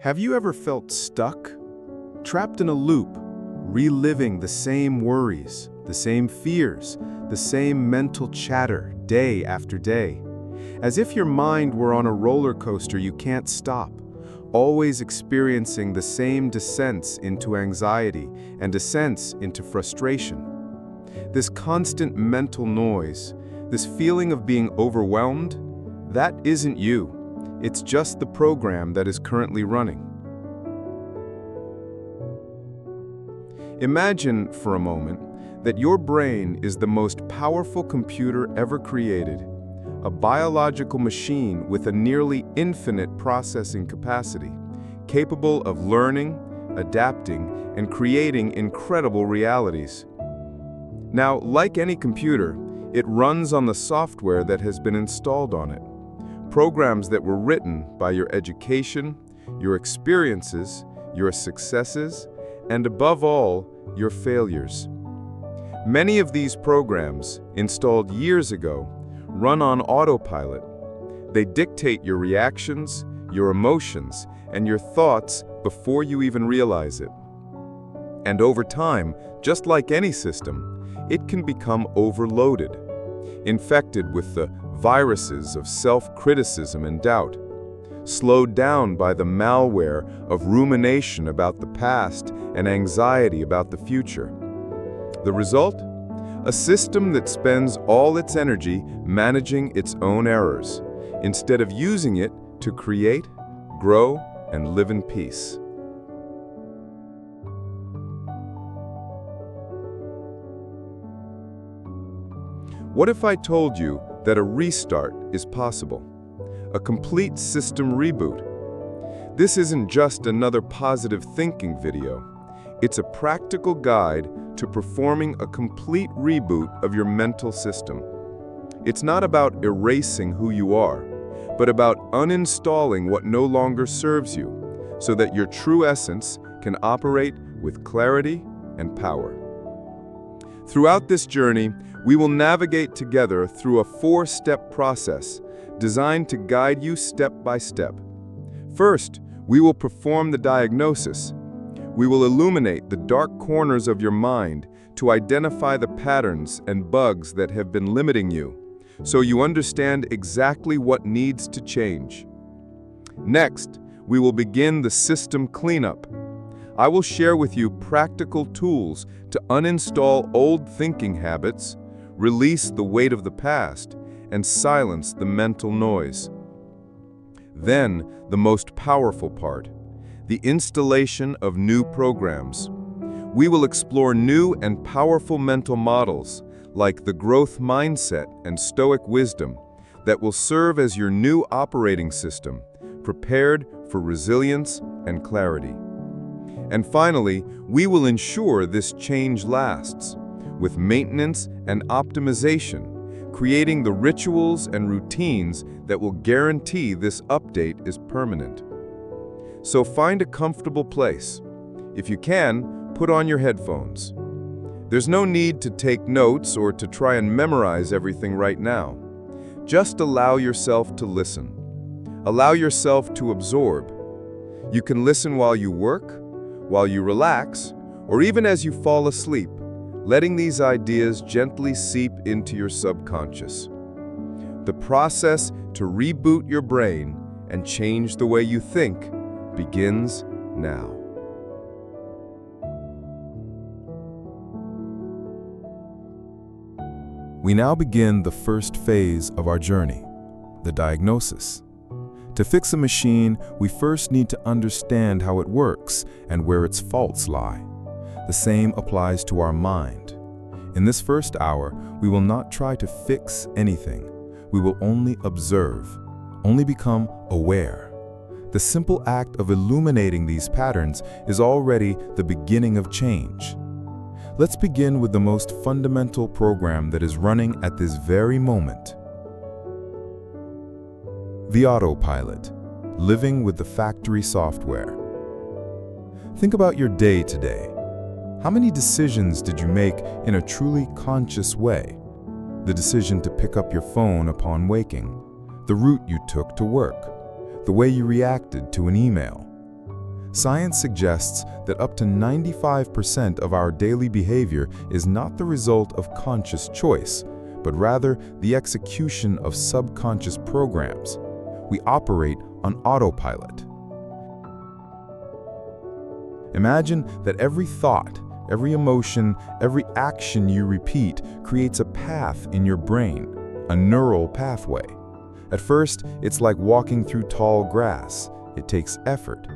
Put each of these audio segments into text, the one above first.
Have you ever felt stuck? Trapped in a loop, reliving the same worries, the same fears, the same mental chatter day after day? As if your mind were on a roller coaster you can't stop, always experiencing the same descents into anxiety and descents into frustration. This constant mental noise, this feeling of being overwhelmed, that isn't you. It's just the program that is currently running. Imagine for a moment that your brain is the most powerful computer ever created, a biological machine with a nearly infinite processing capacity, capable of learning, adapting, and creating incredible realities. Now, like any computer, it runs on the software that has been installed on it. Programs that were written by your education, your experiences, your successes, and above all, your failures. Many of these programs, installed years ago, run on autopilot. They dictate your reactions, your emotions, and your thoughts before you even realize it. And over time, just like any system, it can become overloaded, infected with the viruses of self-criticism and doubt, slowed down by the malware of rumination about the past and anxiety about the future. The result? A system that spends all its energy managing its own errors, instead of using it to create, grow, and live in peace. What if I told you that a restart is possible? A complete system reboot. This isn't just another positive thinking video. It's a practical guide to performing a complete reboot of your mental system. It's not about erasing who you are, but about uninstalling what no longer serves you, so that your true essence can operate with clarity and power. Throughout this journey, we will navigate together through a 4-step process designed to guide you step by step. First, we will perform the diagnosis. We will illuminate the dark corners of your mind to identify the patterns and bugs that have been limiting you, so you understand exactly what needs to change. Next, we will begin the system cleanup. I will share with you practical tools to uninstall old thinking habits, release the weight of the past, and silence the mental noise. Then, the most powerful part, the installation of new programs. We will explore new and powerful mental models, like the growth mindset and Stoic wisdom, that will serve as your new operating system, prepared for resilience and clarity. And finally, we will ensure this change lasts, with maintenance and optimization, creating the rituals and routines that will guarantee this update is permanent. So find a comfortable place. If you can, put on your headphones. There's no need to take notes or to try and memorize everything right now. Just allow yourself to listen. Allow yourself to absorb. You can listen while you work, while you relax, or even as you fall asleep, letting these ideas gently seep into your subconscious. The process to reboot your brain and change the way you think begins now. We now begin the first phase of our journey, the diagnosis. To fix a machine, we first need to understand how it works and where its faults lie. The same applies to our mind. In this first hour, we will not try to fix anything. We will only observe, only become aware. The simple act of illuminating these patterns is already the beginning of change. Let's begin with the most fundamental program that is running at this very moment. The autopilot, living with the factory software. Think about your day today. How many decisions did you make in a truly conscious way? The decision to pick up your phone upon waking, the route you took to work, the way you reacted to an email. Science suggests that up to 95% of our daily behavior is not the result of conscious choice, but rather the execution of subconscious programs. We operate on autopilot. Imagine that every thought, every emotion, every action you repeat creates a path in your brain, a neural pathway. At first, it's like walking through tall grass. It takes effort.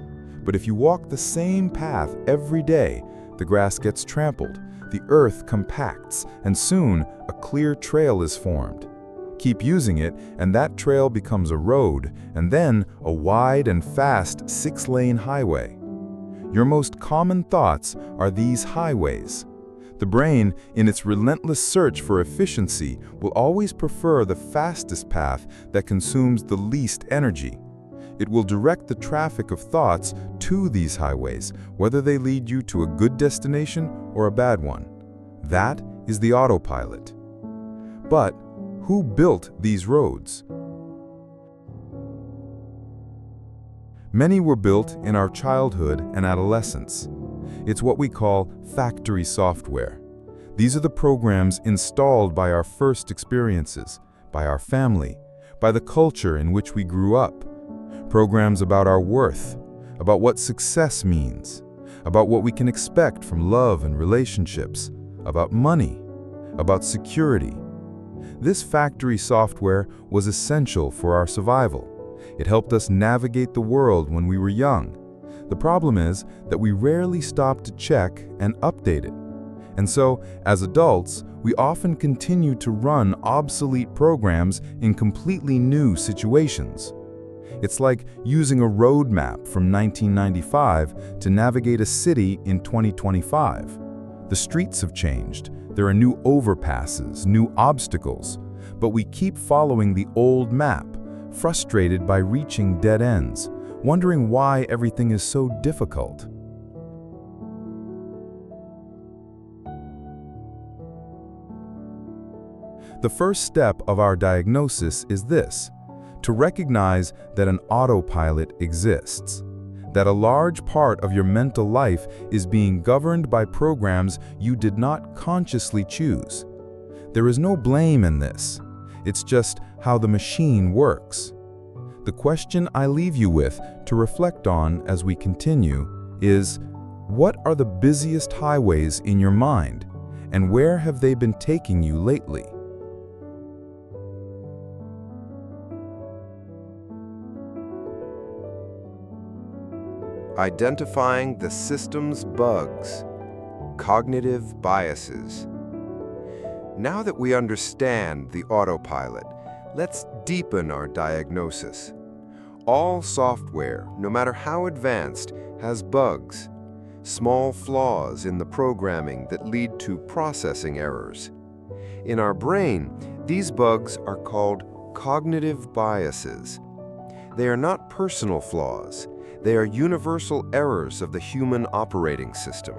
But if you walk the same path every day, the grass gets trampled, the earth compacts, and soon a clear trail is formed. Keep using it, and that trail becomes a road, and then a wide and fast 6-lane highway. Your most common thoughts are these highways. The brain, in its relentless search for efficiency, will always prefer the fastest path that consumes the least energy. It will direct the traffic of thoughts to these highways, whether they lead you to a good destination or a bad one. That is the autopilot. But who built these roads? Many were built in our childhood and adolescence. It's what we call factory software. These are the programs installed by our first experiences, by our family, by the culture in which we grew up. Programs about our worth, about what success means, about what we can expect from love and relationships, about money, about security. This factory software was essential for our survival. It helped us navigate the world when we were young. The problem is that we rarely stop to check and update it. And so, as adults, we often continue to run obsolete programs in completely new situations. It's like using a road map from 1995 to navigate a city in 2025. The streets have changed. There are new overpasses, new obstacles, but we keep following the old map, frustrated by reaching dead ends, wondering why everything is so difficult. The first step of our diagnosis is this: to recognize that an autopilot exists, that a large part of your mental life is being governed by programs you did not consciously choose. There is no blame in this. It's just how the machine works. The question I leave you with to reflect on as we continue is, what are the busiest highways in your mind, and where have they been taking you lately? Identifying the system's bugs, cognitive biases. Now that we understand the autopilot, let's deepen our diagnosis. All software, no matter how advanced, has bugs, small flaws in the programming that lead to processing errors. In our brain, these bugs are called cognitive biases. They are not personal flaws. They are universal errors of the human operating system,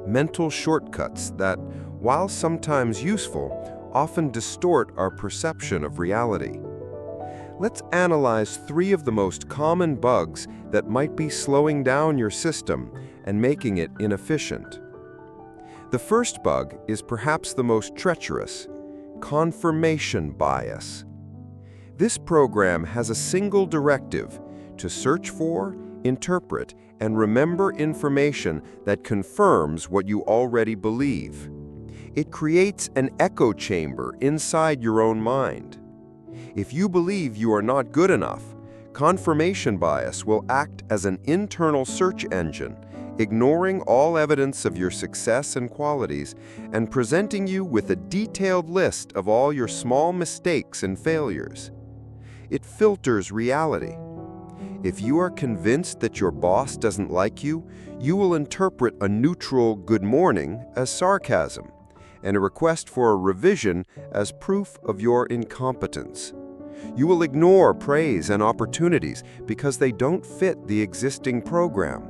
mental shortcuts that, while sometimes useful, often distort our perception of reality. Let's analyze 3 of the most common bugs that might be slowing down your system and making it inefficient. The first bug is perhaps the most treacherous: confirmation bias. This program has a single directive: to search for, interpret, and remember information that confirms what you already believe. It creates an echo chamber inside your own mind. If you believe you are not good enough, confirmation bias will act as an internal search engine, ignoring all evidence of your success and qualities and presenting you with a detailed list of all your small mistakes and failures. It filters reality. If you are convinced that your boss doesn't like you, you will interpret a neutral "good morning" as sarcasm, and a request for a revision as proof of your incompetence. You will ignore praise and opportunities because they don't fit the existing program.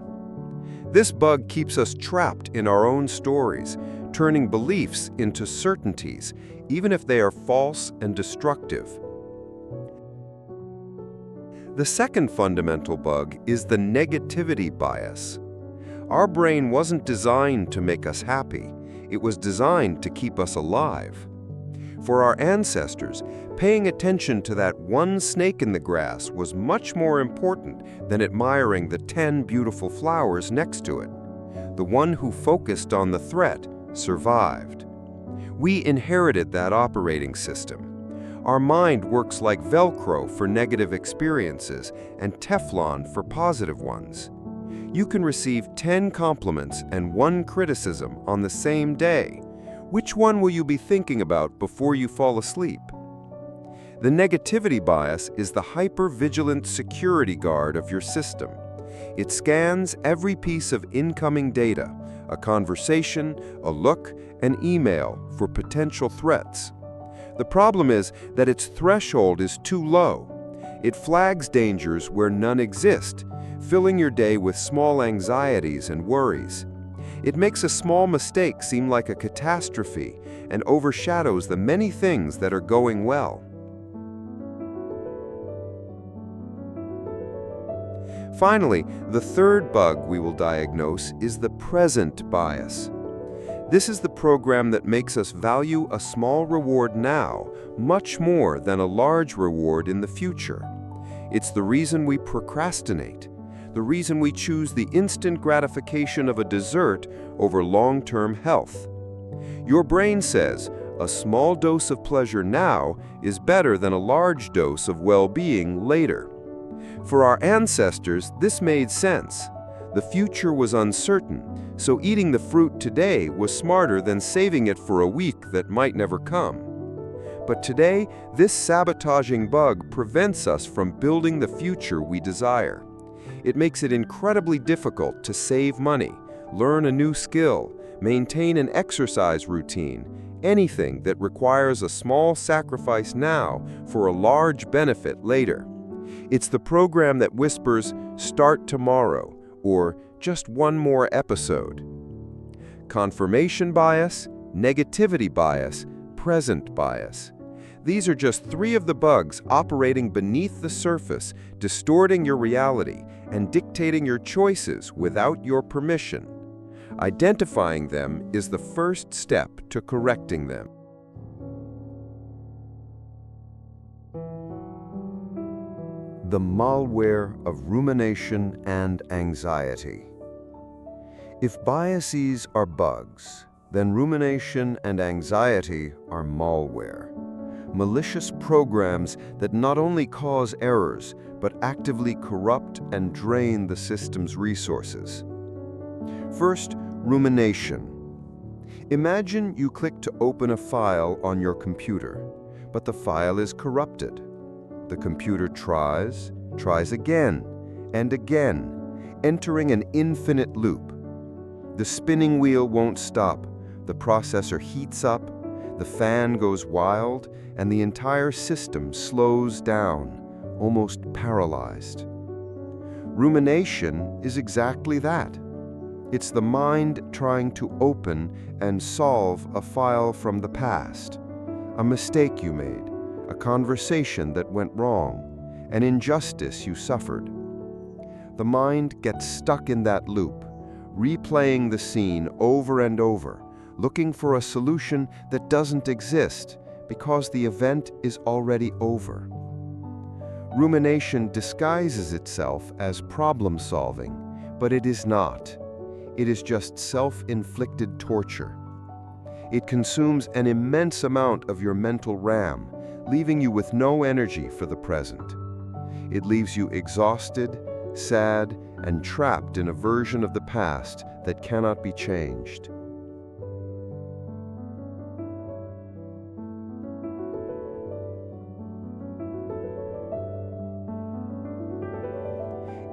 This bug keeps us trapped in our own stories, turning beliefs into certainties, even if they are false and destructive. The second fundamental bug is the negativity bias. Our brain wasn't designed to make us happy. It was designed to keep us alive. For our ancestors, paying attention to that one snake in the grass was much more important than admiring the 10 beautiful flowers next to it. The one who focused on the threat survived. We inherited that operating system. Our mind works like Velcro for negative experiences and Teflon for positive ones. You can receive 10 compliments and 1 criticism on the same day. Which one will you be thinking about before you fall asleep? The negativity bias is the hyper-vigilant security guard of your system. It scans every piece of incoming data, a conversation, a look, an email, for potential threats. The problem is that its threshold is too low. It flags dangers where none exist, filling your day with small anxieties and worries. It makes a small mistake seem like a catastrophe and overshadows the many things that are going well. Finally, the third bug we will diagnose is the present bias. This is the program that makes us value a small reward now much more than a large reward in the future. It's the reason we procrastinate, the reason we choose the instant gratification of a dessert over long-term health. Your brain says, a small dose of pleasure now is better than a large dose of well-being later. For our ancestors, this made sense. The future was uncertain, so eating the fruit today was smarter than saving it for a week that might never come. But today, this sabotaging bug prevents us from building the future we desire. It makes it incredibly difficult to save money, learn a new skill, maintain an exercise routine, anything that requires a small sacrifice now for a large benefit later. It's the program that whispers, "Start tomorrow," or "just one more episode." Confirmation bias, negativity bias, present bias. These are just 3 of the bugs operating beneath the surface, distorting your reality and dictating your choices without your permission. Identifying them is the first step to correcting them. The malware of rumination and anxiety. If biases are bugs, then rumination and anxiety are malware. Malicious programs that not only cause errors, but actively corrupt and drain the system's resources. First, rumination. Imagine you click to open a file on your computer, but the file is corrupted. The computer tries again, and again, entering an infinite loop. The spinning wheel won't stop, the processor heats up, the fan goes wild, and the entire system slows down, almost paralyzed. Rumination is exactly that. It's the mind trying to open and solve a file from the past, a mistake you made, a conversation that went wrong, an injustice you suffered. The mind gets stuck in that loop, replaying the scene over and over, looking for a solution that doesn't exist because the event is already over. Rumination disguises itself as problem solving, but it is not. It is just self-inflicted torture. It consumes an immense amount of your mental RAM, leaving you with no energy for the present. It leaves you exhausted, sad, and trapped in a version of the past that cannot be changed.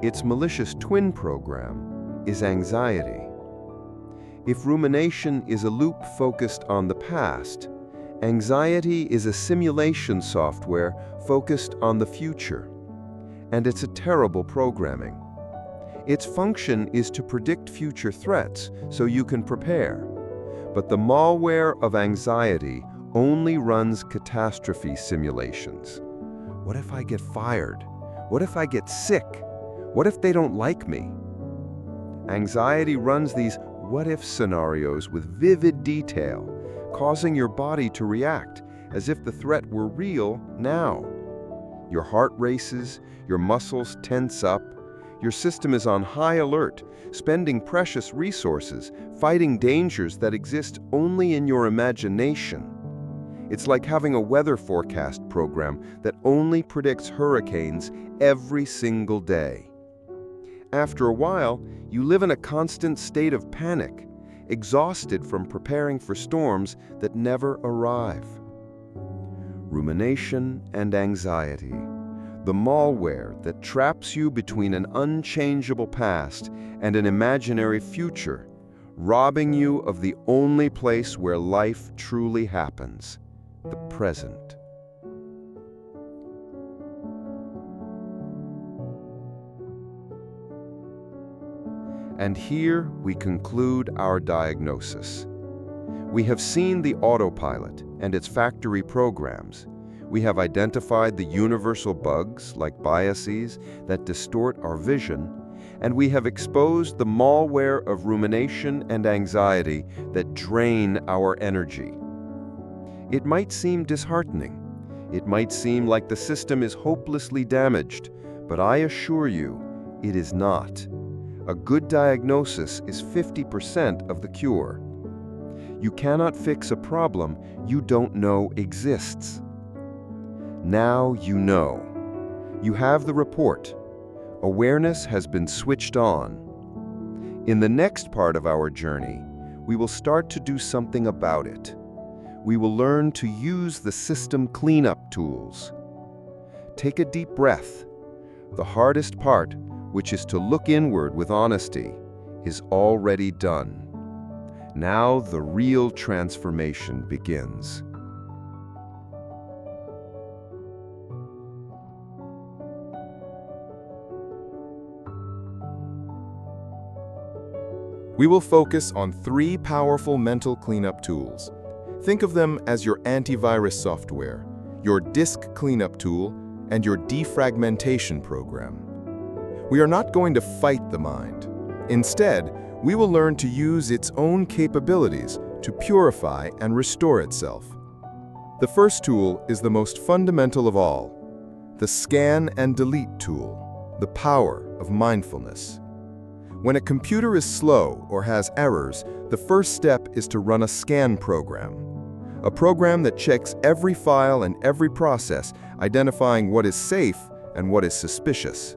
Its malicious twin program is anxiety. If rumination is a loop focused on the past, anxiety is a simulation software focused on the future. And it's a terrible programming. Its function is to predict future threats so you can prepare. But the malware of anxiety only runs catastrophe simulations. What if I get fired? What if I get sick? What if they don't like me? Anxiety runs these what-if scenarios with vivid detail, causing your body to react as if the threat were real now. Your heart races, your muscles tense up, your system is on high alert, spending precious resources, fighting dangers that exist only in your imagination. It's like having a weather forecast program that only predicts hurricanes every single day. After a while, you live in a constant state of panic, exhausted from preparing for storms that never arrive. Rumination and anxiety, the malware that traps you between an unchangeable past and an imaginary future, robbing you of the only place where life truly happens, the present. And here we conclude our diagnosis. We have seen the autopilot and its factory programs. We have identified the universal bugs, like biases, that distort our vision, and we have exposed the malware of rumination and anxiety that drain our energy. It might seem disheartening. It might seem like the system is hopelessly damaged, but I assure you, it is not. A good diagnosis is 50% of the cure. You cannot fix a problem you don't know exists. Now you know. You have the report. Awareness has been switched on. In the next part of our journey, we will start to do something about it. We will learn to use the system cleanup tools. Take a deep breath. The hardest part, which is to look inward with honesty, is already done. Now the real transformation begins. We will focus on 3 powerful mental cleanup tools. Think of them as your antivirus software, your disk cleanup tool, and your defragmentation program. We are not going to fight the mind. Instead, we will learn to use its own capabilities to purify and restore itself. The first tool is the most fundamental of all, the scan and delete tool, the power of mindfulness. When a computer is slow or has errors, the first step is to run a scan program. A program that checks every file and every process, identifying what is safe and what is suspicious.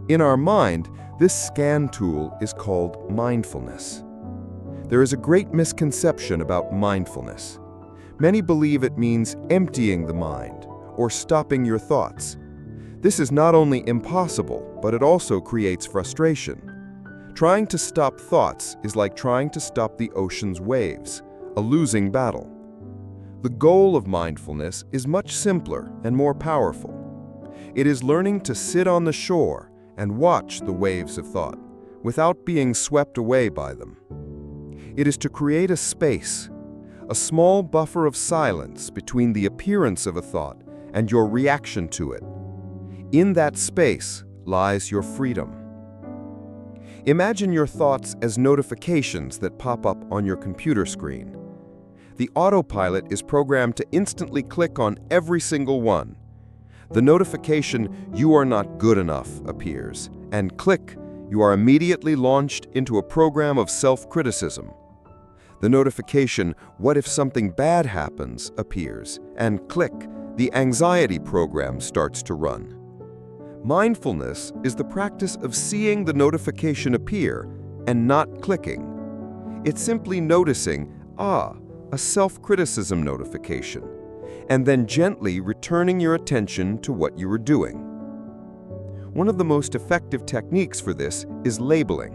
In our mind, this scan tool is called mindfulness. There is a great misconception about mindfulness. Many believe it means emptying the mind or stopping your thoughts. This is not only impossible, but it also creates frustration. Trying to stop thoughts is like trying to stop the ocean's waves, a losing battle. The goal of mindfulness is much simpler and more powerful. It is learning to sit on the shore and watch the waves of thought, without being swept away by them. It is to create a space, a small buffer of silence between the appearance of a thought and your reaction to it. In that space lies your freedom. Imagine your thoughts as notifications that pop up on your computer screen. The autopilot is programmed to instantly click on every single one. The notification, "You are not good enough," appears, and click, you are immediately launched into a program of self-criticism. The notification, "What if something bad happens?" appears, and click, the anxiety program starts to run. Mindfulness is the practice of seeing the notification appear and not clicking. It's simply noticing, a self-criticism notification, and then gently returning your attention to what you are doing. One of the most effective techniques for this is labeling.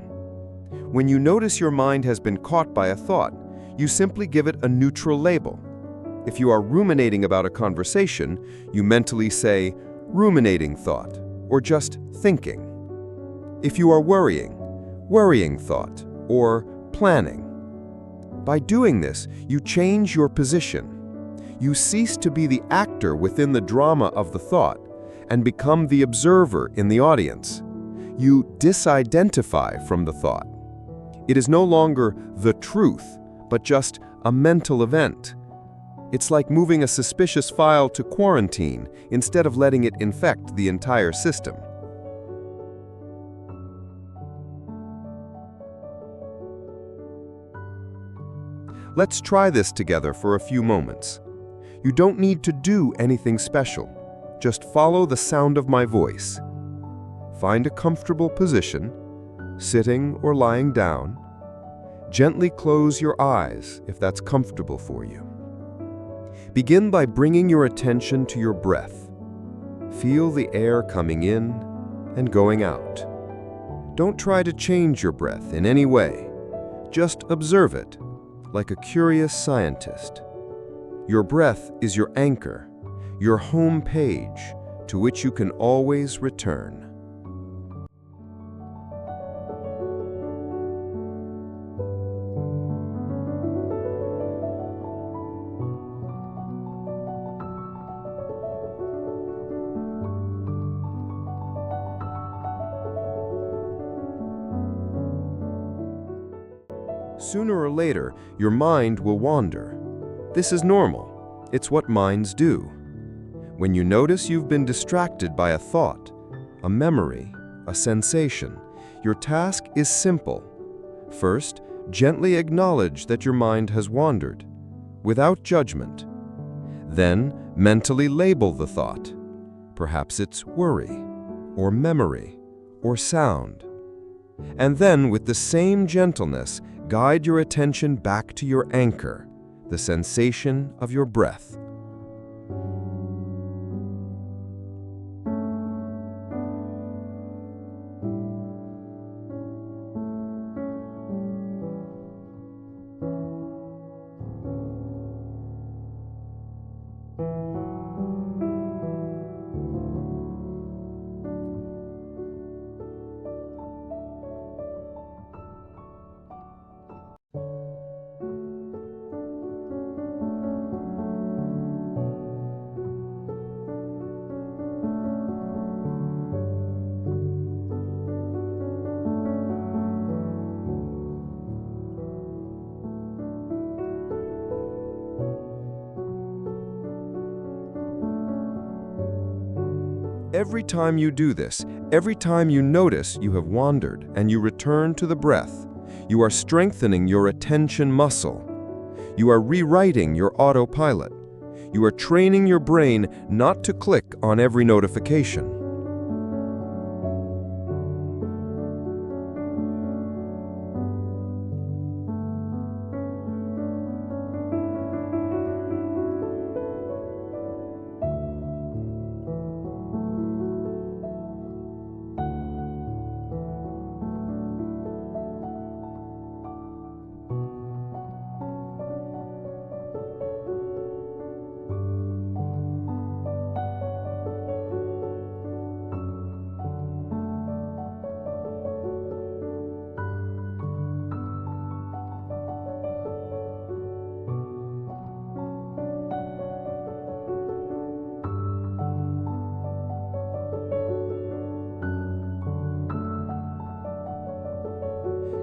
When you notice your mind has been caught by a thought, you simply give it a neutral label. If you are ruminating about a conversation, you mentally say, "ruminating thought," or just "thinking." If you are worrying thought, or planning. By doing this, you change your position. You cease to be the actor within the drama of the thought and become the observer in the audience. You disidentify from the thought. It is no longer the truth, but just a mental event. It's like moving a suspicious file to quarantine instead of letting it infect the entire system. Let's try this together for a few moments. You don't need to do anything special. Just follow the sound of my voice. Find a comfortable position, sitting or lying down. Gently close your eyes if that's comfortable for you. Begin by bringing your attention to your breath. Feel the air coming in and going out. Don't try to change your breath in any way. Just observe it, like a curious scientist. Your breath is your anchor, your home page, to which you can always return. Sooner or later, your mind will wander. This is normal. It's what minds do. When you notice you've been distracted by a thought, a memory, a sensation, your task is simple. First, gently acknowledge that your mind has wandered, without judgment. Then, mentally label the thought. Perhaps it's worry, or memory, or sound. And then, with the same gentleness, guide your attention back to your anchor, the sensation of your breath. Every time you do this, every time you notice you have wandered and you return to the breath, you are strengthening your attention muscle. You are rewriting your autopilot. You are training your brain not to click on every notification.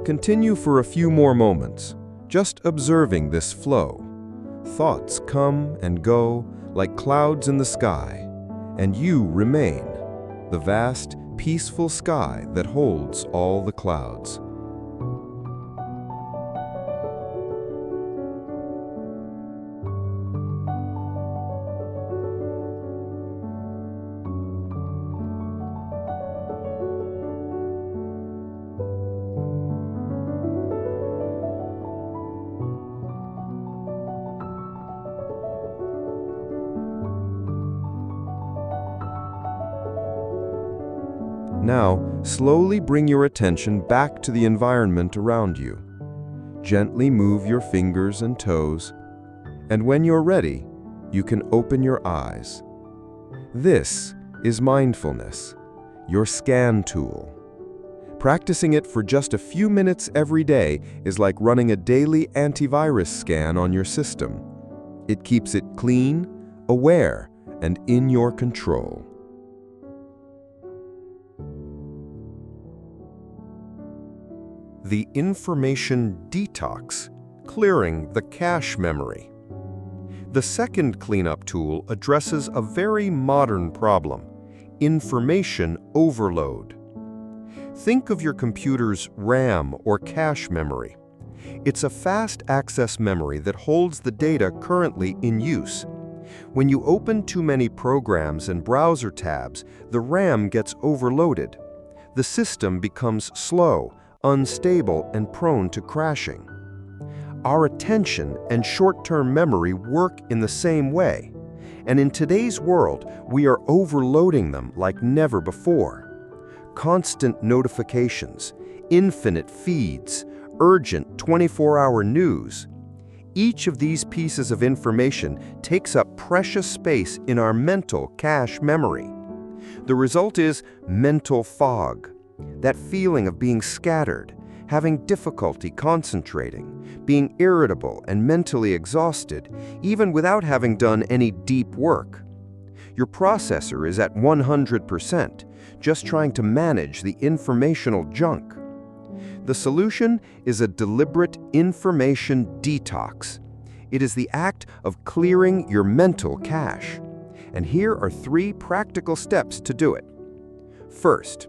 Continue for a few more moments, just observing this flow. Thoughts come and go like clouds in the sky, and you remain, the vast, peaceful sky that holds all the clouds. Now, slowly bring your attention back to the environment around you. Gently move your fingers and toes, and when you're ready, you can open your eyes. This is mindfulness, your scan tool. Practicing it for just a few minutes every day is like running a daily antivirus scan on your system. It keeps it clean, aware, and in your control. The information detox, clearing the cache memory. The second cleanup tool addresses a very modern problem: information overload. Think of your computer's RAM or cache memory. It's a fast access memory that holds the data currently in use. When you open too many programs and browser tabs, the RAM gets overloaded. The system becomes slow, unstable, and prone to crashing. Our attention and short-term memory work in the same way, and in today's world, we are overloading them like never before. Constant notifications, infinite feeds, urgent 24-hour news. Each of these pieces of information takes up precious space in our mental cache memory. The result is mental fog, that feeling of being scattered, having difficulty concentrating, being irritable and mentally exhausted, even without having done any deep work. Your processor is at 100%, just trying to manage the informational junk. The solution is a deliberate information detox. It is the act of clearing your mental cache. And here are 3 practical steps to do it. First,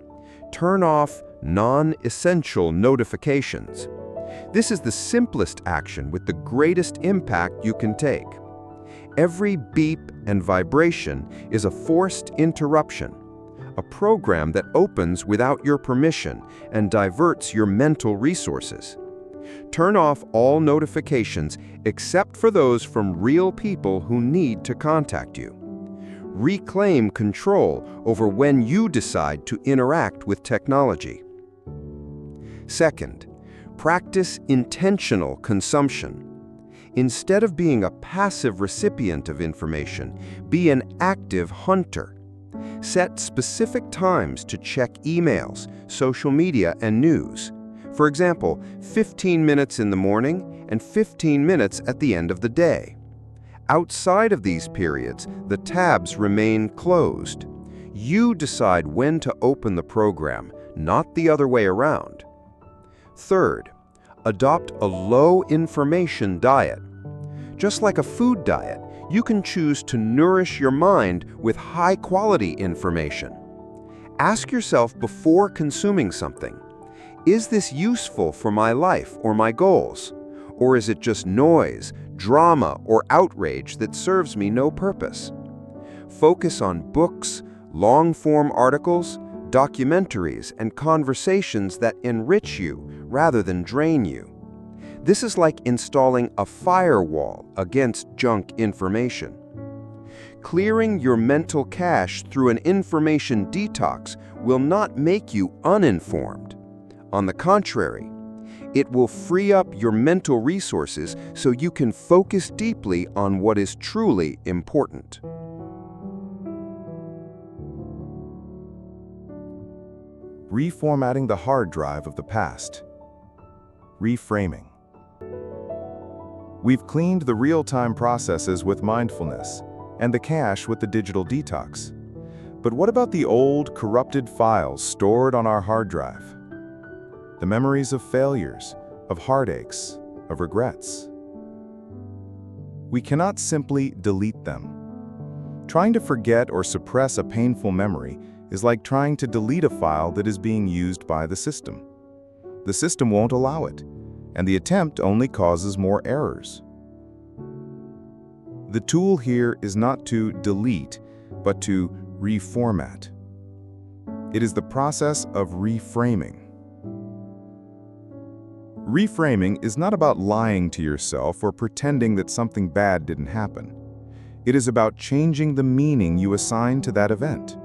turn off non-essential notifications. This is the simplest action with the greatest impact you can take. Every beep and vibration is a forced interruption, a program that opens without your permission and diverts your mental resources. Turn off all notifications except for those from real people who need to contact you. Reclaim control over when you decide to interact with technology. Second, practice intentional consumption. Instead of being a passive recipient of information, be an active hunter. Set specific times to check emails, social media, and news. For example, 15 minutes in the morning and 15 minutes at the end of the day. Outside of these periods, the tabs remain closed. You decide when to open the program, not the other way around. Third, adopt a low-information diet. Just like a food diet, you can choose to nourish your mind with high-quality information. Ask yourself before consuming something, is this useful for my life or my goals? Or is it just noise, drama, or outrage that serves me no purpose? Focus on books, long-form articles, documentaries, and conversations that enrich you rather than drain you. This is like installing a firewall against junk information. Clearing your mental cache through an information detox will not make you uninformed. On the contrary, it will free up your mental resources so you can focus deeply on what is truly important. Reformatting the hard drive of the past. Reframing. We've cleaned the real-time processes with mindfulness and the cache with the digital detox. But what about the old, corrupted files stored on our hard drive? The memories of failures, of heartaches, of regrets. We cannot simply delete them. Trying to forget or suppress a painful memory is like trying to delete a file that is being used by the system. The system won't allow it, and the attempt only causes more errors. The tool here is not to delete, but to reformat. It is the process of reframing. Reframing is not about lying to yourself or pretending that something bad didn't happen. It is about changing the meaning you assign to that event.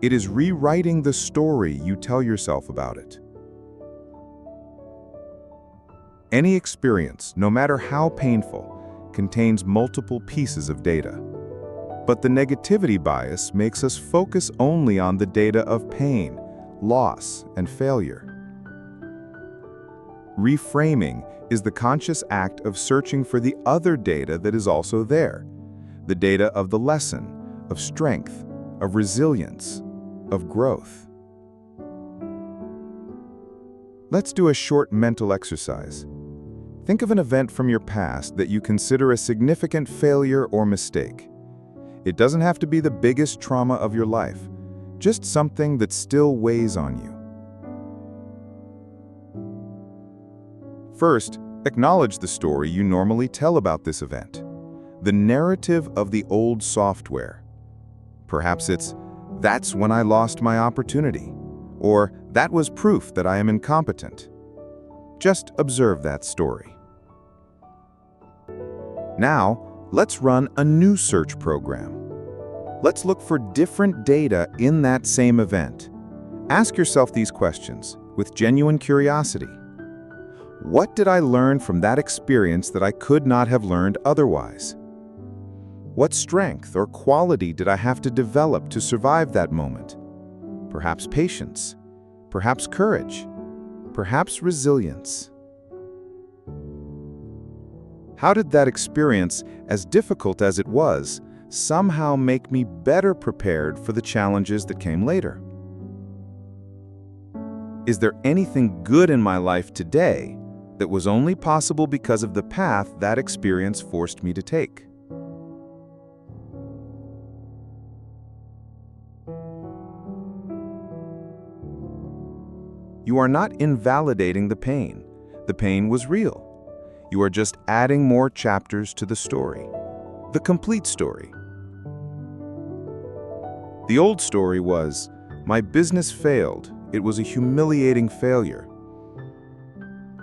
It is rewriting the story you tell yourself about it. Any experience, no matter how painful, contains multiple pieces of data. But the negativity bias makes us focus only on the data of pain, loss, and failure. Reframing is the conscious act of searching for the other data that is also there, the data of the lesson, of strength, of resilience, of growth. Let's do a short mental exercise. Think of an event from your past that you consider a significant failure or mistake. It doesn't have to be the biggest trauma of your life, just something that still weighs on you. First, acknowledge the story you normally tell about this event, the narrative of the old software. Perhaps it's, "That's when I lost my opportunity," or "That was proof that I am incompetent." Just observe that story. Now, let's run a new search program. Let's look for different data in that same event. Ask yourself these questions with genuine curiosity. What did I learn from that experience that I could not have learned otherwise? What strength or quality did I have to develop to survive that moment? Perhaps patience, perhaps courage, perhaps resilience. How did that experience, as difficult as it was, somehow make me better prepared for the challenges that came later? Is there anything good in my life today that was only possible because of the path that experience forced me to take? You are not invalidating the pain. The pain was real. You are just adding more chapters to the story, the complete story. The old story was, "My business failed. It was a humiliating failure."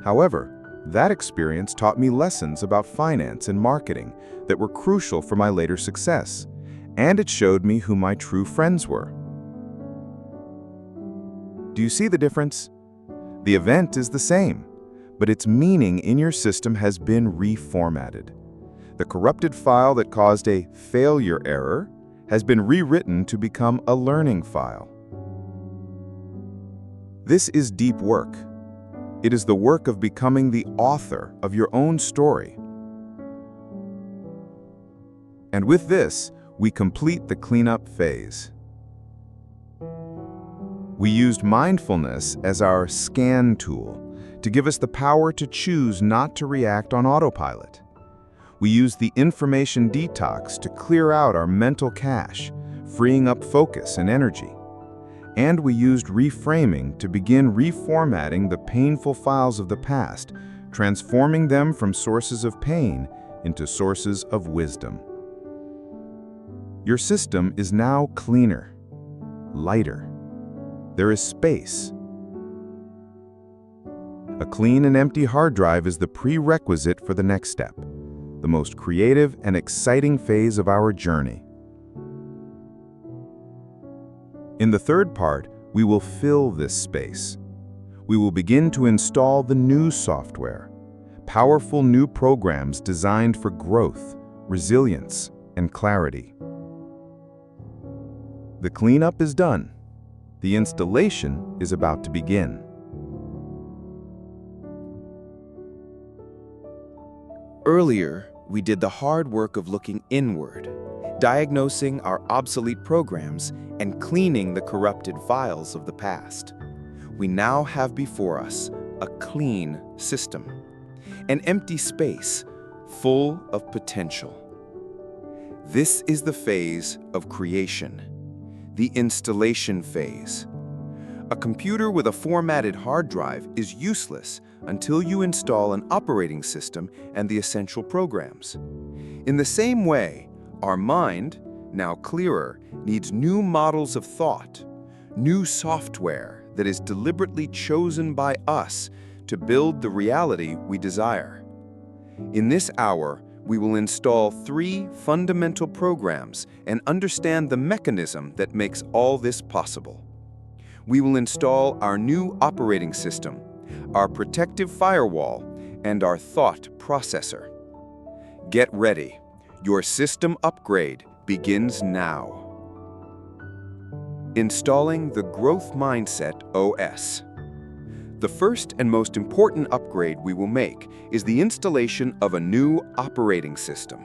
However, that experience taught me lessons about finance and marketing that were crucial for my later success, and it showed me who my true friends were. Do you see the difference? The event is the same, but its meaning in your system has been reformatted. The corrupted file that caused a failure error has been rewritten to become a learning file. This is deep work. It is the work of becoming the author of your own story. And with this, we complete the cleanup phase. We used mindfulness as our scan tool to give us the power to choose not to react on autopilot. We used the information detox to clear out our mental cache, freeing up focus and energy. And we used reframing to begin reformatting the painful files of the past, transforming them from sources of pain into sources of wisdom. Your system is now cleaner, lighter. There is space. A clean and empty hard drive is the prerequisite for the next step, the most creative and exciting phase of our journey. In the third part, we will fill this space. We will begin to install the new software, powerful new programs designed for growth, resilience, and clarity. The cleanup is done. The installation is about to begin. Earlier, we did the hard work of looking inward, diagnosing our obsolete programs and cleaning the corrupted files of the past. We now have before us a clean system, an empty space full of potential. This is the phase of creation, the installation phase. A computer with a formatted hard drive is useless until you install an operating system and the essential programs. In the same way, our mind, now clearer, needs new models of thought, new software that is deliberately chosen by us to build the reality we desire. In this hour, we will install 3 fundamental programs and understand the mechanism that makes all this possible. We will install our new operating system, our protective firewall, and our thought processor. Get ready. Your system upgrade begins now. Installing the Growth Mindset OS. The first and most important upgrade we will make is the installation of a new operating system.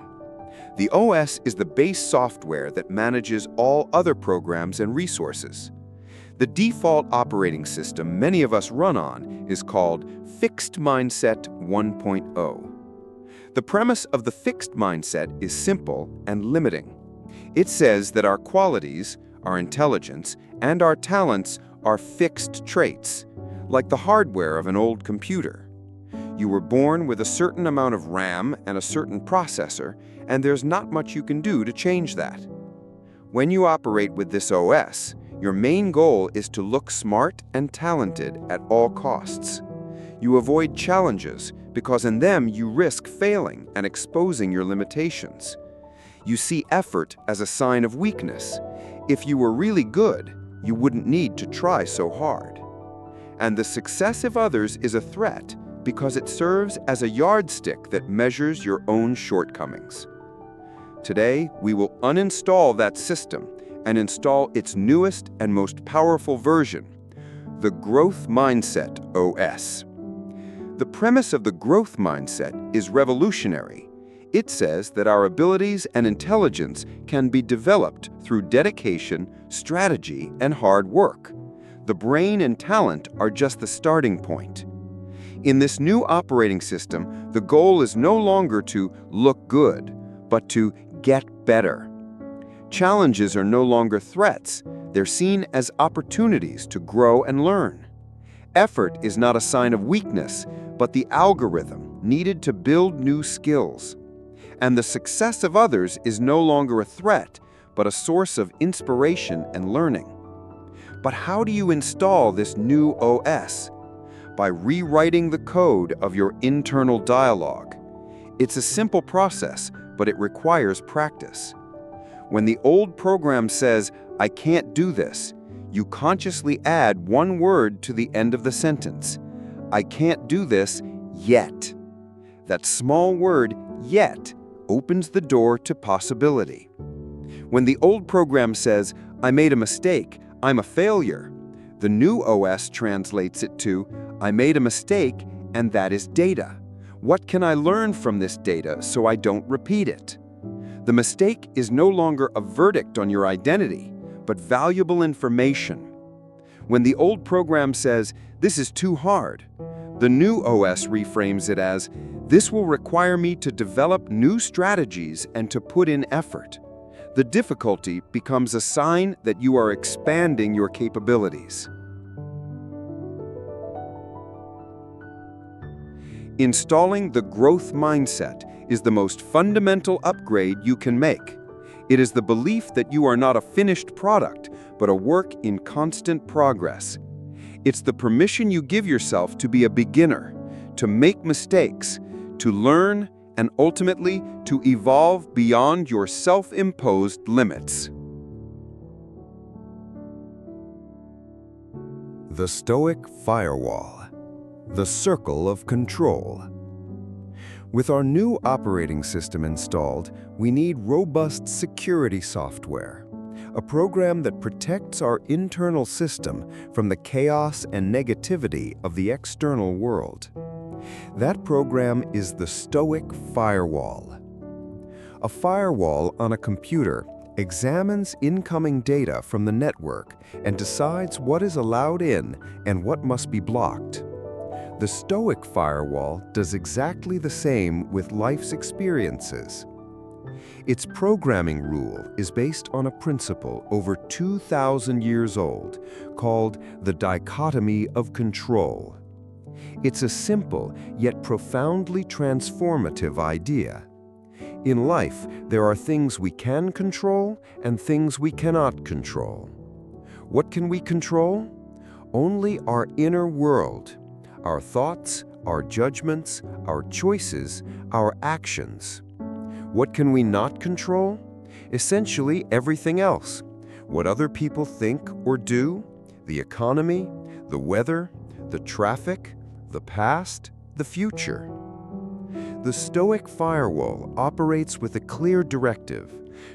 The OS is the base software that manages all other programs and resources. The default operating system many of us run on is called Fixed Mindset 1.0. The premise of the fixed mindset is simple and limiting. It says that our qualities, our intelligence, and our talents are fixed traits, like the hardware of an old computer. You were born with a certain amount of RAM and a certain processor, and there's not much you can do to change that. When you operate with this OS, your main goal is to look smart and talented at all costs. You avoid challenges because in them you risk failing and exposing your limitations. You see effort as a sign of weakness. If you were really good, you wouldn't need to try so hard. And the success of others is a threat because it serves as a yardstick that measures your own shortcomings. Today, we will uninstall that system and install its newest and most powerful version, the Growth Mindset OS. The premise of the growth mindset is revolutionary. It says that our abilities and intelligence can be developed through dedication, strategy, and hard work. The brain and talent are just the starting point. In this new operating system, the goal is no longer to look good, but to get better. Challenges are no longer threats. They're seen as opportunities to grow and learn. Effort is not a sign of weakness, but the algorithm needed to build new skills. And the success of others is no longer a threat, but a source of inspiration and learning. But how do you install this new OS? By rewriting the code of your internal dialogue. It's a simple process, but it requires practice. When the old program says, "I can't do this," you consciously add one word to the end of the sentence. I can't do this yet. That small word, yet, opens the door to possibility. When the old program says, I made a mistake, I'm a failure, the new OS translates it to, I made a mistake, and that is data. What can I learn from this data so I don't repeat it? The mistake is no longer a verdict on your identity, but valuable information. When the old program says, this is too hard, the new OS reframes it as, this will require me to develop new strategies and to put in effort. The difficulty becomes a sign that you are expanding your capabilities. Installing the growth mindset is the most fundamental upgrade you can make. It is the belief that you are not a finished product, but a work in constant progress. It's the permission you give yourself to be a beginner, to make mistakes, to learn, and ultimately to evolve beyond your self-imposed limits. The Stoic Firewall. The Circle of Control. With our new operating system installed, we need robust security software, a program that protects our internal system from the chaos and negativity of the external world. That program is the Stoic Firewall. A firewall on a computer examines incoming data from the network and decides what is allowed in and what must be blocked. The Stoic Firewall does exactly the same with life's experiences. Its programming rule is based on a principle over 2,000 years old called the dichotomy of control. It's a simple yet profoundly transformative idea. In life, there are things we can control and things we cannot control. What can we control? Only our inner world. Our thoughts, our judgments, our choices, our actions. What can we not control? Essentially everything else. What other people think or do, the economy, the weather, the traffic, the past, the future. The Stoic Firewall operates with a clear directive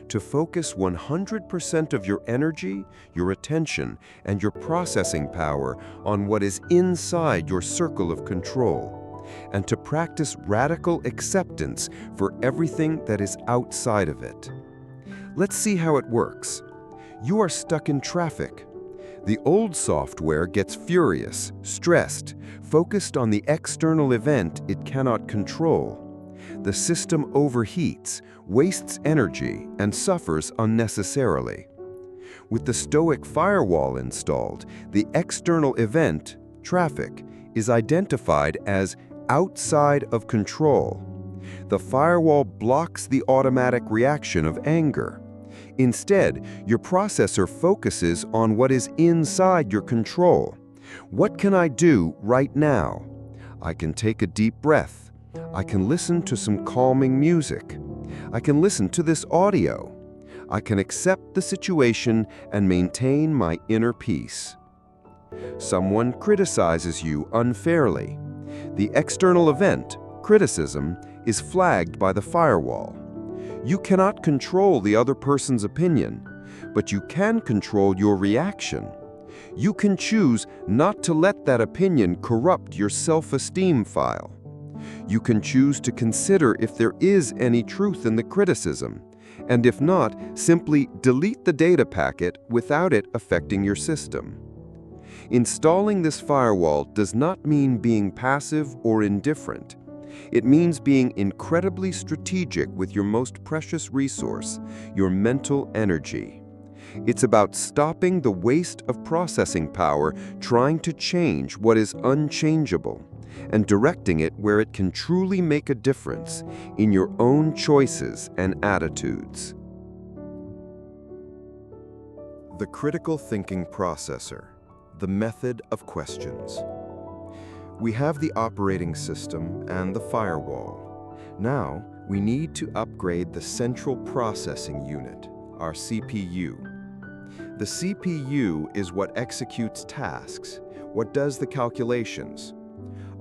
to focus 100% of your energy, your attention, and your processing power on what is inside your circle of control, and to practice radical acceptance for everything that is outside of it. Let's see how it works. You are stuck in traffic. The old software gets furious, stressed, focused on the external event it cannot control. The system overheats, wastes energy, and suffers unnecessarily. With the Stoic firewall installed, the external event, traffic, is identified as outside of control. The firewall blocks the automatic reaction of anger. Instead, your processor focuses on what is inside your control. What can I do right now? I can take a deep breath. I can listen to some calming music. I can listen to this audio. I can accept the situation and maintain my inner peace. Someone criticizes you unfairly. The external event, criticism, is flagged by the firewall. You cannot control the other person's opinion, but you can control your reaction. You can choose not to let that opinion corrupt your self-esteem file. You can choose to consider if there is any truth in the criticism, and if not, simply delete the data packet without it affecting your system. Installing this firewall does not mean being passive or indifferent. It means being incredibly strategic with your most precious resource, your mental energy. It's about stopping the waste of processing power trying to change what is unchangeable, and directing it where it can truly make a difference in your own choices and attitudes. The critical thinking processor, the method of questions. We have the operating system and the firewall. Now, we need to upgrade the central processing unit, our CPU. The CPU is what executes tasks, what does the calculations.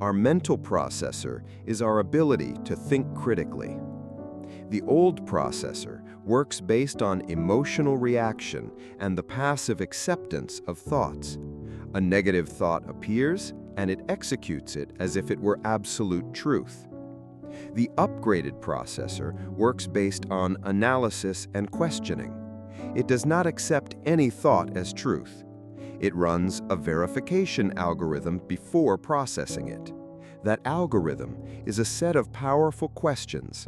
Our mental processor is our ability to think critically. The old processor works based on emotional reaction and the passive acceptance of thoughts. A negative thought appears, and it executes it as if it were absolute truth. The upgraded processor works based on analysis and questioning. It does not accept any thought as truth. It runs a verification algorithm before processing it. That algorithm is a set of powerful questions.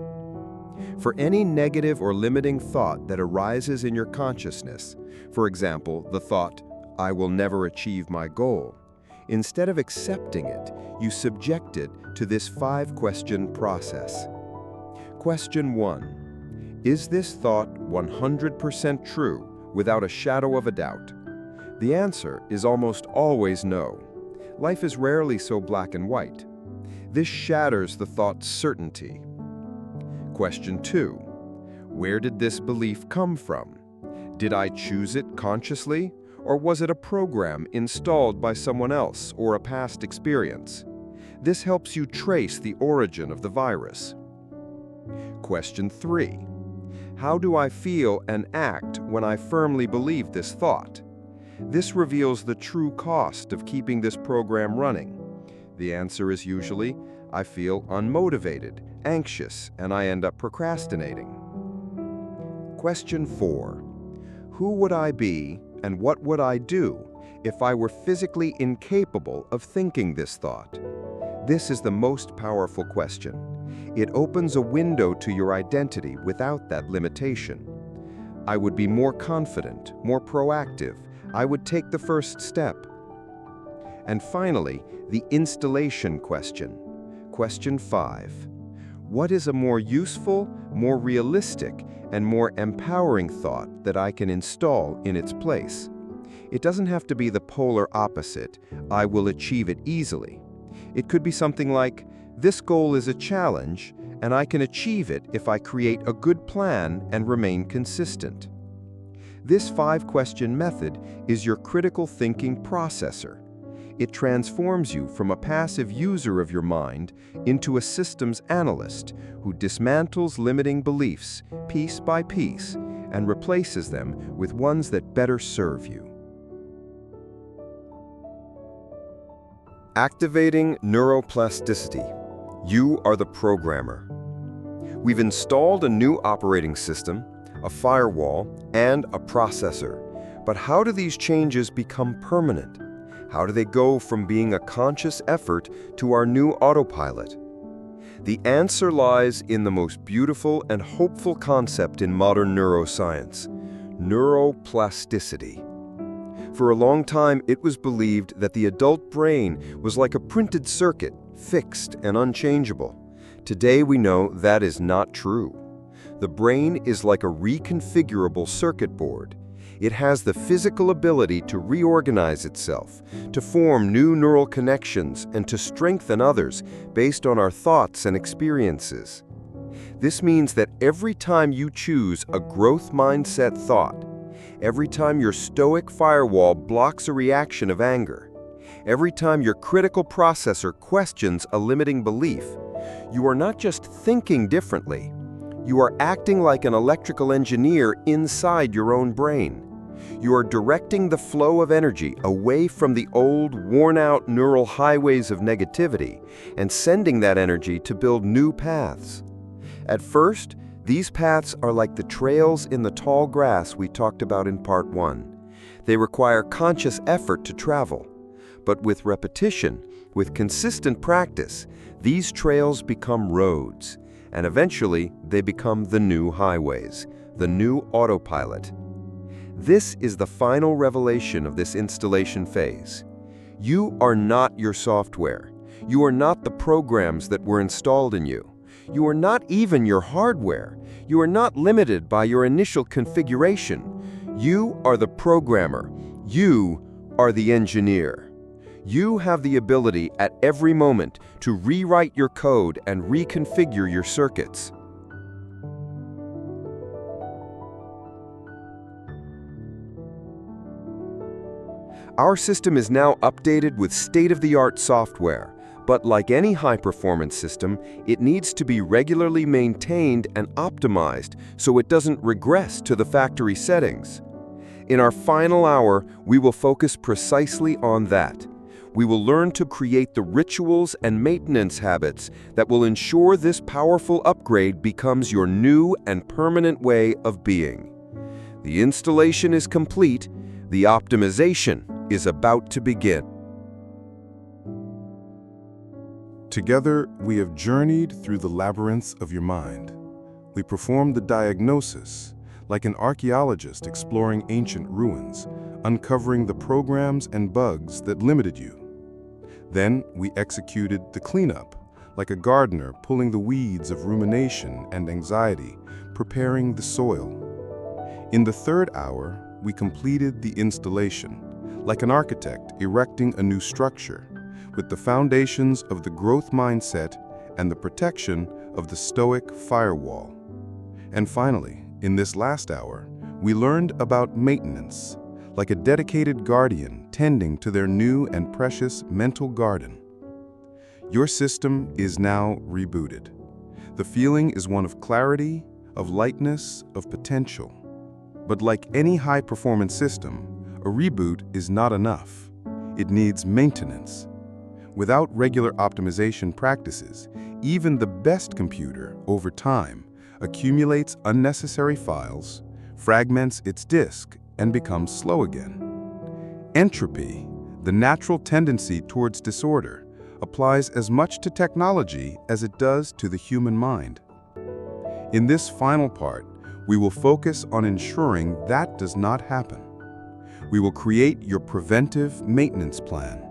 For any negative or limiting thought that arises in your consciousness, for example, the thought, "I will never achieve my goal," instead of accepting it, you subject it to this 5-question process. Question 1. Is this thought 100% true, without a shadow of a doubt? The answer is almost always no. Life is rarely so black and white. This shatters the thought's certainty. Question 2. Where did this belief come from? Did I choose it consciously, or was it a program installed by someone else or a past experience? This helps you trace the origin of the virus. Question 3. How do I feel and act when I firmly believe this thought? This reveals the true cost of keeping this program running. The answer is usually, I feel unmotivated, anxious, and I end up procrastinating. Question 4. Who would I be and what would I do if I were physically incapable of thinking this thought? This is the most powerful question. It opens a window to your identity without that limitation. I would be more confident, more proactive. I would take the first step. And finally, the installation question. Question 5. What is a more useful, more realistic, and more empowering thought that I can install in its place? It doesn't have to be the polar opposite, I will achieve it easily. It could be something like, this goal is a challenge, and I can achieve it if I create a good plan and remain consistent. This 5-question method is your critical thinking processor. It transforms you from a passive user of your mind into a systems analyst who dismantles limiting beliefs piece by piece and replaces them with ones that better serve you. Activating neuroplasticity. You are the programmer. We've installed a new operating system, a firewall, and a processor, But how do these changes become permanent? How do they go from being a conscious effort to our new autopilot? The answer lies in the most beautiful and hopeful concept in modern neuroscience: neuroplasticity. For a long time, it was believed that the adult brain was like a printed circuit, fixed and unchangeable. Today, we know that is not true. The brain is like a reconfigurable circuit board. It has the physical ability to reorganize itself, to form new neural connections, and to strengthen others based on our thoughts and experiences. This means that every time you choose a growth mindset thought, every time your stoic firewall blocks a reaction of anger, every time your critical processor questions a limiting belief, you are not just thinking differently, you are acting like an electrical engineer inside your own brain. You are directing the flow of energy away from the old, worn-out neural highways of negativity and sending that energy to build new paths. At first, these paths are like the trails in the tall grass we talked about in Part 1. They require conscious effort to travel. But with repetition, with consistent practice, these trails become roads, and eventually they become the new highways, the new autopilot. This is the final revelation of this installation phase. You are not your software. You are not the programs that were installed in you. You are not even your hardware. You are not limited by your initial configuration. You are the programmer. You are the engineer. You have the ability at every moment to rewrite your code and reconfigure your circuits. Our system is now updated with state-of-the-art software, but like any high-performance system, it needs to be regularly maintained and optimized so it doesn't regress to the factory settings. In our final hour, we will focus precisely on that. We will learn to create the rituals and maintenance habits that will ensure this powerful upgrade becomes your new and permanent way of being. The installation is complete. The optimization is about to begin. Together, we have journeyed through the labyrinths of your mind. We performed the diagnosis, like an archaeologist exploring ancient ruins, uncovering the programs and bugs that limited you. Then, we executed the cleanup, like a gardener pulling the weeds of rumination and anxiety, preparing the soil. In the third hour, we completed the installation, like an architect erecting a new structure, with the foundations of the growth mindset and the protection of the stoic firewall. And finally, in this last hour, we learned about maintenance, like a dedicated guardian tending to their new and precious mental garden. Your system is now rebooted. The feeling is one of clarity, of lightness, of potential. But like any high-performance system, a reboot is not enough. It needs maintenance. Without regular optimization practices, even the best computer, over time, accumulates unnecessary files, fragments its disk, and becomes slow again. Entropy, the natural tendency towards disorder, applies as much to technology as it does to the human mind. In this final part, we will focus on ensuring that does not happen. We will create your preventive maintenance plan.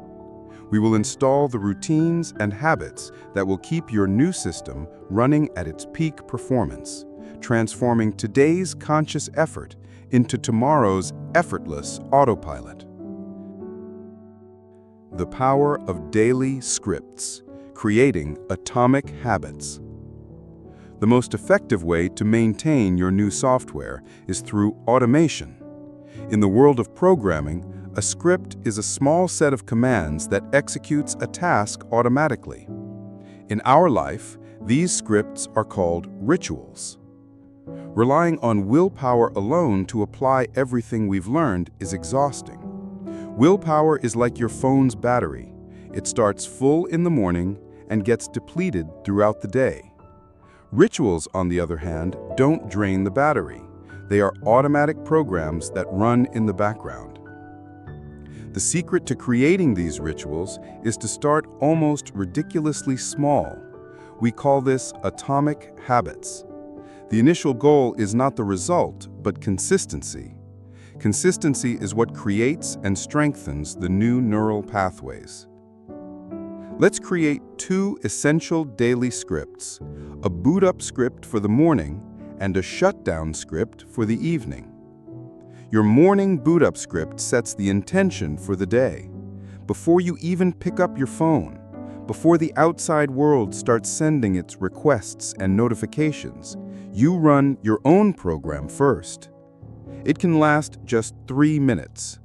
We will install the routines and habits that will keep your new system running at its peak performance, transforming today's conscious effort into tomorrow's effortless autopilot. The power of daily scripts, creating atomic habits. The most effective way to maintain your new software is through automation. In the world of programming, a script is a small set of commands that executes a task automatically. In our life, these scripts are called rituals. Relying on willpower alone to apply everything we've learned is exhausting. Willpower is like your phone's battery. It starts full in the morning and gets depleted throughout the day. Rituals, on the other hand, don't drain the battery. They are automatic programs that run in the background. The secret to creating these rituals is to start almost ridiculously small. We call this atomic habits. The initial goal is not the result, but consistency. Consistency is what creates and strengthens the new neural pathways. Let's create 2 essential daily scripts, a boot-up script for the morning and a shutdown script for the evening. Your morning boot-up script sets the intention for the day. Before you even pick up your phone, before the outside world starts sending its requests and notifications, you run your own program first. It can last just 3 minutes.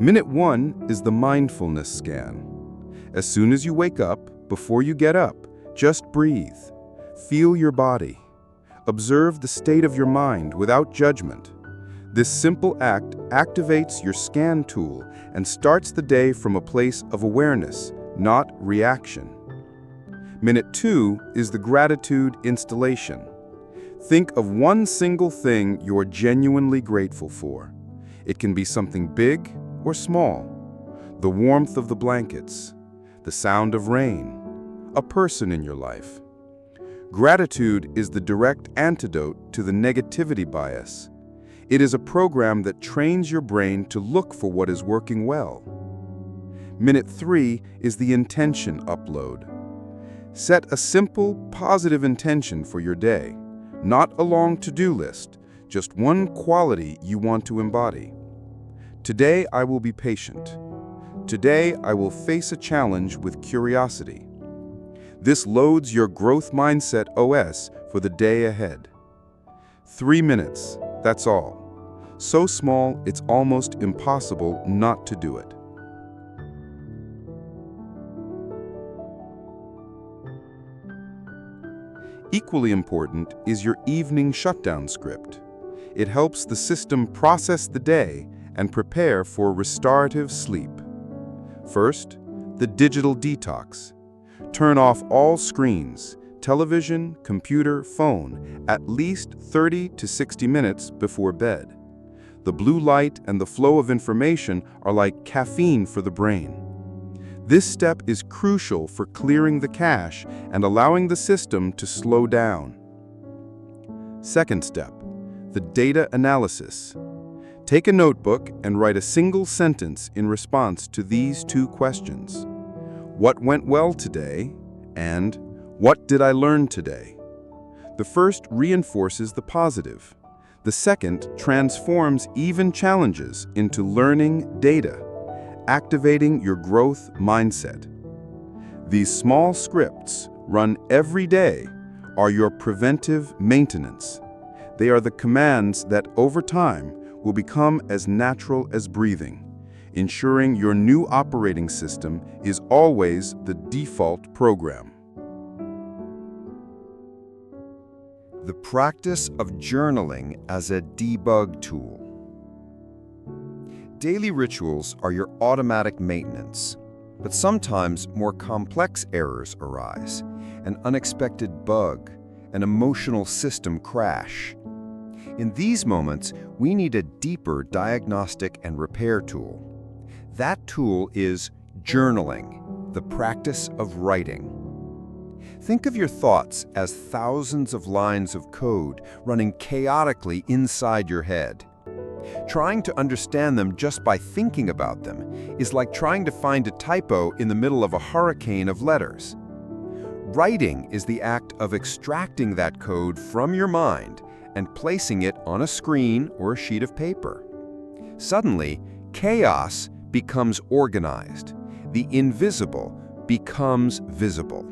Minute 1 is the mindfulness scan. As soon as you wake up, before you get up, just breathe. Feel your body. Observe the state of your mind without judgment. This simple act activates your scan tool and starts the day from a place of awareness, not reaction. Minute 2 is the gratitude installation. Think of one single thing you're genuinely grateful for. It can be something big or small. The warmth of the blankets, the sound of rain, a person in your life. Gratitude is the direct antidote to the negativity bias. It is a program that trains your brain to look for what is working well. Minute 3 is the intention upload. Set a simple, positive intention for your day. Not a long to-do list, just one quality you want to embody. Today I will be patient. Today I will face a challenge with curiosity. This loads your growth mindset OS for the day ahead. 3 minutes, that's all. So small, it's almost impossible not to do it. Equally important is your evening shutdown script. It helps the system process the day and prepare for restorative sleep. First, the digital detox. Turn off all screens, television, computer, phone, at least 30 to 60 minutes before bed. The blue light and the flow of information are like caffeine for the brain. This step is crucial for clearing the cache and allowing the system to slow down. Second step, the data analysis. Take a notebook and write a single sentence in response to these 2 questions. What went well today? And what did I learn today? The first reinforces the positive. The second transforms even challenges into learning data, activating your growth mindset. These small scripts, run every day, are your preventive maintenance. They are the commands that, over time, will become as natural as breathing, ensuring your new operating system is always the default program. The practice of journaling as a debug tool. Daily rituals are your automatic maintenance, but sometimes more complex errors arise, an unexpected bug, an emotional system crash. In these moments, we need a deeper diagnostic and repair tool. That tool is journaling, the practice of writing. Think of your thoughts as thousands of lines of code running chaotically inside your head. Trying to understand them just by thinking about them is like trying to find a typo in the middle of a hurricane of letters. Writing is the act of extracting that code from your mind and placing it on a screen or a sheet of paper. Suddenly, chaos becomes organized. The invisible becomes visible.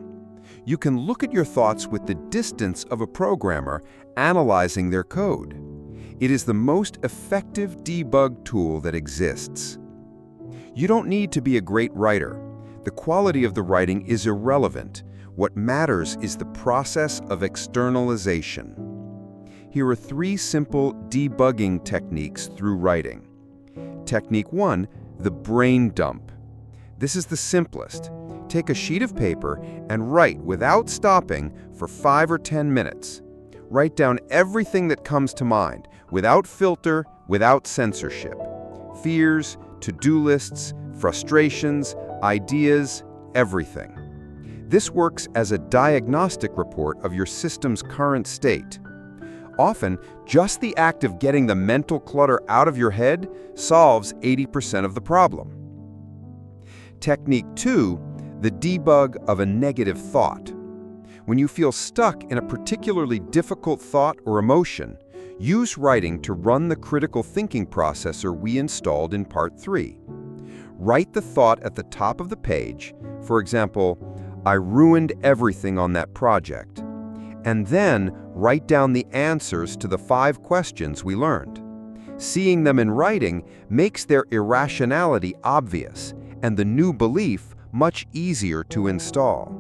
You can look at your thoughts with the distance of a programmer analyzing their code. It is the most effective debug tool that exists. You don't need to be a great writer. The quality of the writing is irrelevant. What matters is the process of externalization. Here are 3 simple debugging techniques through writing. Technique 1, the brain dump. This is the simplest. Take a sheet of paper and write without stopping for 5 or 10 minutes. Write down everything that comes to mind, without filter, without censorship. Fears, to-do lists, frustrations, ideas, everything. This works as a diagnostic report of your system's current state. Often, just the act of getting the mental clutter out of your head solves 80% of the problem. Technique 2, the debug of a negative thought. When you feel stuck in a particularly difficult thought or emotion, use writing to run the critical thinking processor we installed in Part 3. Write the thought at the top of the page, for example, "I ruined everything on that project," and then write down the answers to the 5 questions we learned. Seeing them in writing makes their irrationality obvious and the new belief much easier to install.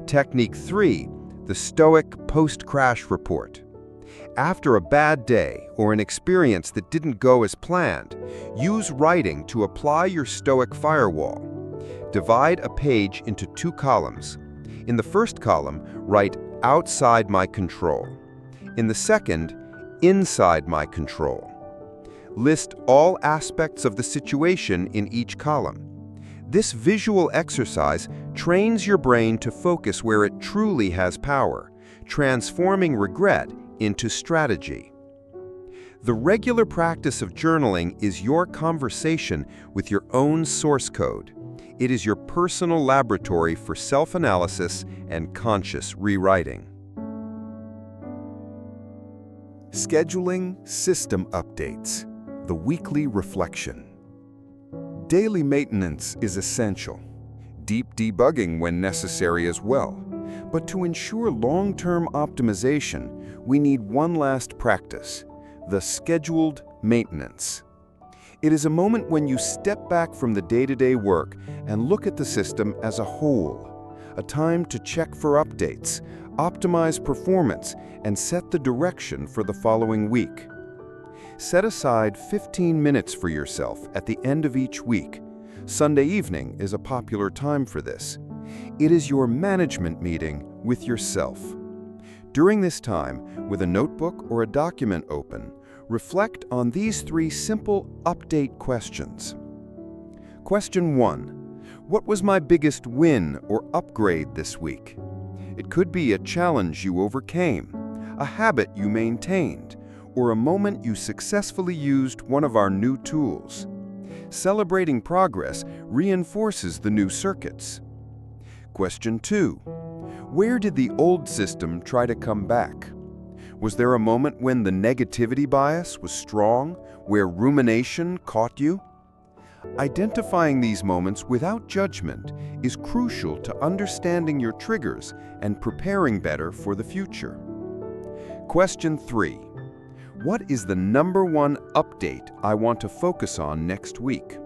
Technique 3, the Stoic post-crash report. After a bad day or an experience that didn't go as planned, use writing to apply your Stoic firewall. Divide a page into 2 columns. In the first column, write "outside my control." In the second, "inside my control." List all aspects of the situation in each column. This visual exercise trains your brain to focus where it truly has power, transforming regret into strategy. The regular practice of journaling is your conversation with your own source code. It is your personal laboratory for self-analysis and conscious rewriting. Scheduling system updates. The weekly reflection. Daily maintenance is essential. Deep debugging when necessary as well. But to ensure long-term optimization, we need one last practice: the scheduled maintenance. It is a moment when you step back from the day-to-day work and look at the system as a whole, a time to check for updates, optimize performance, and set the direction for the following week. Set aside 15 minutes for yourself at the end of each week. Sunday evening is a popular time for this. It is your management meeting with yourself. During this time, with a notebook or a document open, reflect on these 3 simple update questions. Question 1. What was my biggest win or upgrade this week? It could be a challenge you overcame, a habit you maintained, or a moment you successfully used one of our new tools. Celebrating progress reinforces the new circuits. Question 2. Where did the old system try to come back? Was there a moment when the negativity bias was strong, where rumination caught you? Identifying these moments without judgment is crucial to understanding your triggers and preparing better for the future. Question 3. What is the #1 update I want to focus on next week?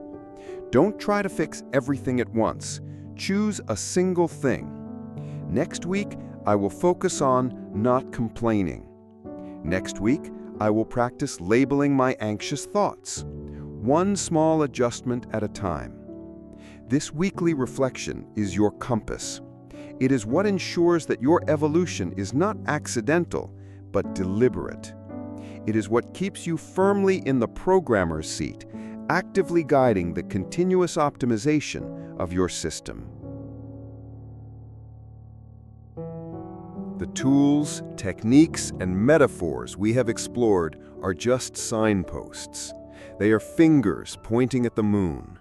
Don't try to fix everything at once. Choose a single thing. Next week, I will focus on not complaining. Next week, I will practice labeling my anxious thoughts. One small adjustment at a time. This weekly reflection is your compass. It is what ensures that your evolution is not accidental, but deliberate. It is what keeps you firmly in the programmer's seat, actively guiding the continuous optimization of your system. The tools, techniques, and metaphors we have explored are just signposts. They are fingers pointing at the moon.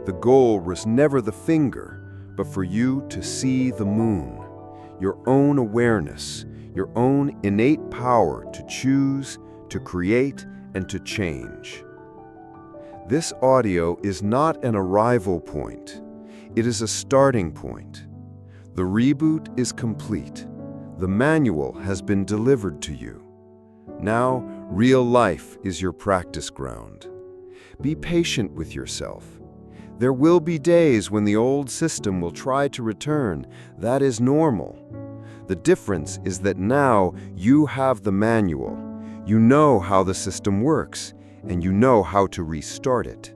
The goal was never the finger, but for you to see the moon, your own awareness, your own innate power to choose, to create, and to change. This audio is not an arrival point. It is a starting point. The reboot is complete. The manual has been delivered to you. Now, real life is your practice ground. Be patient with yourself. There will be days when the old system will try to return. That is normal. The difference is that now you have the manual. You know how the system works, and you know how to restart it.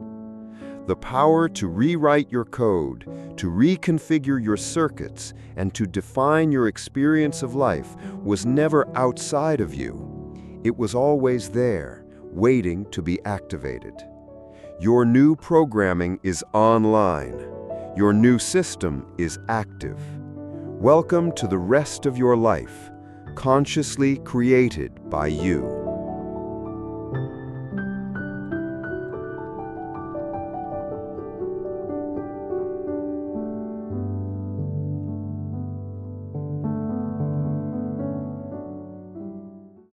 The power to rewrite your code, to reconfigure your circuits, and to define your experience of life was never outside of you. It was always there, waiting to be activated. Your new programming is online. Your new system is active. Welcome to the rest of your life, consciously created by you.